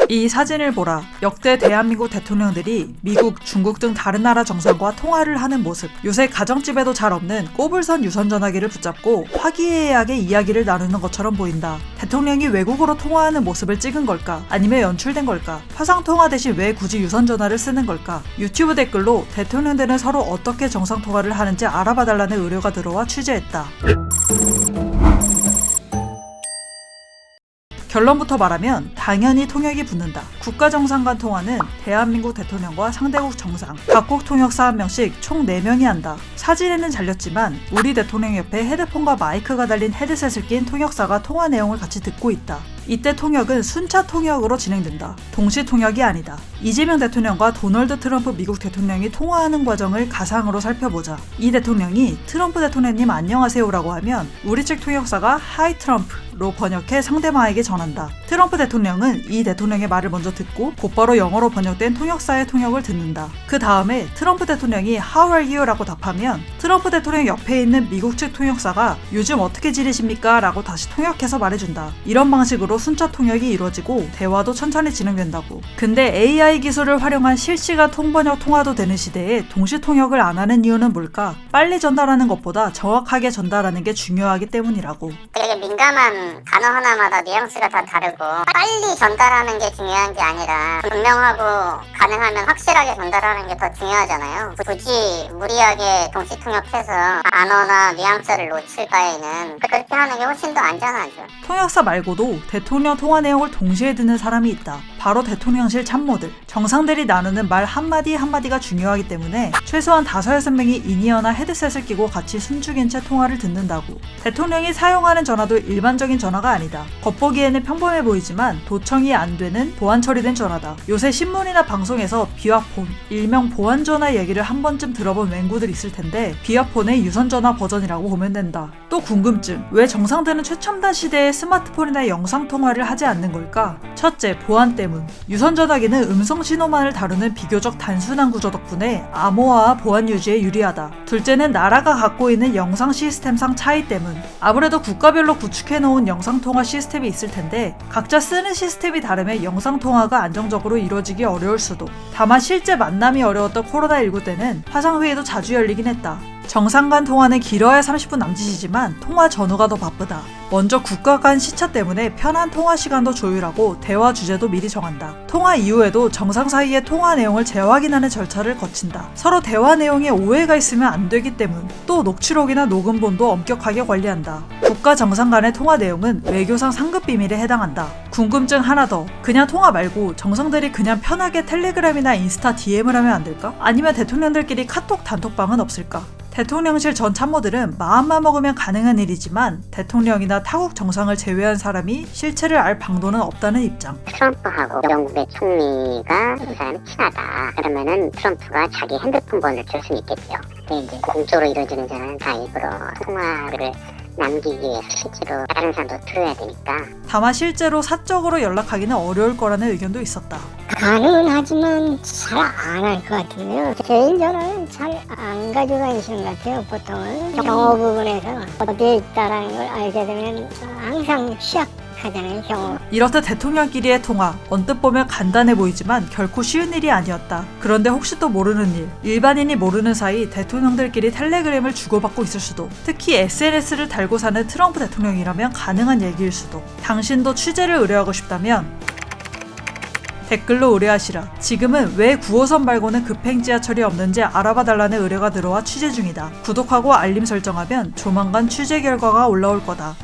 이 사진을 보라. 역대 대한민국 대통령들이 미국, 중국 등 다른 나라 정상과 통화를 하는 모습. 요새 가정집에도 잘 없는 꼬불선 유선전화기를 붙잡고 화기애애하게 이야기를 나누는 것처럼 보인다. 대통령이 외국어로 통화하는 모습을 찍은 걸까? 아니면 연출된 걸까? 화상통화 대신 왜 굳이 유선전화를 쓰는 걸까? 유튜브 댓글로 대통령들은 서로 어떻게 정상통화를 하는지 알아봐달라는 의뢰가 들어와 취재했다. 결론부터 말하면 당연히 통역이 붙는다. 국가정상 간 통화는 대한민국 대통령과 상대국 정상, 각국 통역사 1명씩 총 4명이 한다. 사진에는 잘렸지만 우리 대통령 옆에 헤드폰과 마이크가 달린 헤드셋을 낀 통역사가 통화 내용을 같이 듣고 있다. 이때 통역은 순차 통역으로 진행된다. 동시 통역이 아니다. 이재명 대통령과 도널드 트럼프 미국 대통령이 통화하는 과정을 가상으로 살펴보자. 이 대통령이 트럼프 대통령님 안녕하세요라고 하면 우리 측 통역사가 하이 트럼프로 번역해 상대방에게 전한다. 트럼프 대통령은 이 대통령의 말을 먼저 듣고 곧바로 영어로 번역된 통역사의 통역을 듣는다. 그 다음에 트럼프 대통령이 How are you? 라고 답하면 트럼프 대통령 옆에 있는 미국 측 통역사가 요즘 어떻게 지내십니까? 라고 다시 통역해서 말해준다. 이런 방식으로 순차 통역이 이루어지고 대화도 천천히 진행된다고. 근데 AI 기술을 활용한 실시간 통번역 통화도 되는 시대에 동시 통역을 안 하는 이유는 뭘까? 빨리 전달하는 것보다 정확하게 전달하는 게 중요하기 때문이라고. 되게 민감한 단어 하나마다 뉘앙스가 다 다르고 빨리 전달하는 게 중요한 게 아니라 분명하고 가능하면 확실하게 전달하는 게 더 중요하잖아요. 굳이 무리하게 동시 통역해서 단어나 뉘앙스를 놓칠 바에는 그렇게 하는 게 훨씬 더 안전하죠. 통역사 말고도 대통령 통화 내용을 동시에 듣는 사람이 있다. 바로 대통령실 참모들. 정상들이 나누는 말 한마디 한마디가 중요하기 때문에 최소한 5-6명이 인이어나 헤드셋을 끼고 같이 숨죽인 채 통화를 듣는다고. 대통령이 사용하는 전화도 일반적인 전화가 아니다. 겉보기에는 평범해 보이지만 도청이 안 되는 보안 처리된 전화다. 요새 신문이나 방송에서 비화폰, 일명 보안전화 얘기를 한 번쯤 들어본 맹구들 있을 텐데 비화폰의 유선전화 버전이라고 보면 된다. 또 궁금증. 왜 정상들은 최첨단 시대에 스마트폰이나 영상통화를 하지 않는 걸까? 첫째, 보안 때문. 유선전화기는 음성 신호만을 다루는 비교적 단순한 구조 덕분에 암호화와 보안 유지에 유리하다. 둘째는 나라가 갖고 있는 영상 시스템상 차이 때문. 아무래도 국가별로 구축해놓은 영상통화 시스템이 있을 텐데 각자 쓰는 시스템이 다르면 영상통화가 안정적으로 이루어지기 어려울 수도. 다만 실제 만남이 어려웠던 코로나19 때는 화상회의도 자주 열리긴 했다. 정상 간 통화는 길어야 30분 남짓이지만 통화 전후가 더 바쁘다. 먼저 국가 간 시차 때문에 편한 통화 시간도 조율하고 대화 주제도 미리 정한다. 통화 이후에도 정상 사이의 통화 내용을 재확인하는 절차를 거친다. 서로 대화 내용에 오해가 있으면 안 되기 때문. 또 녹취록이나 녹음본도 엄격하게 관리한다. 국가 정상 간의 통화 내용은 외교상 상급 비밀에 해당한다. 궁금증 하나 더. 그냥 통화 말고 정상들이 그냥 편하게 텔레그램이나 인스타 DM을 하면 안 될까? 아니면 대통령들끼리 카톡 단톡방은 없을까? 대통령실 전 참모들은 마음만 먹으면 가능한 일이지만 대통령이나 타국 정상을 제외한 사람이 실체를 알 방도는 없다는 입장. 트럼프하고 영국의 총리가 이 사람이 친하다. 그러면은 트럼프가 자기 핸드폰 번호를 줄 수는 있겠죠. 근데 이제 공적으로 이루어지는 전화는 다 일부러 통화를 남기기 위해서 실제로 다른 사람도 들어야 되니까. 다만 실제로 사적으로 연락하기는 어려울 거라는 의견도 있었다. 가능은 하지만 잘 안 할 것 같은데요. 개인 전화는 잘 안 가져다니시는 것 같아요. 보통은 경호 부분에서 어디에 있다라는 걸 알게 되면 항상 취약하잖아요. 경호. 이렇듯 대통령끼리의 통화, 언뜻 보면 간단해 보이지만 결코 쉬운 일이 아니었다. 그런데 혹시 또 모르는 일, 일반인이 모르는 사이 대통령들끼리 텔레그램을 주고받고 있을 수도. 특히 SNS를 달고 사는 트럼프 대통령이라면 가능한 얘기일 수도. 당신도 취재를 의뢰하고 싶다면 댓글로 의뢰하시라. 지금은 왜 9호선 말고는 급행 지하철이 없는지 알아봐달라는 의뢰가 들어와 취재 중이다. 구독하고 알림 설정하면 조만간 취재 결과가 올라올 거다.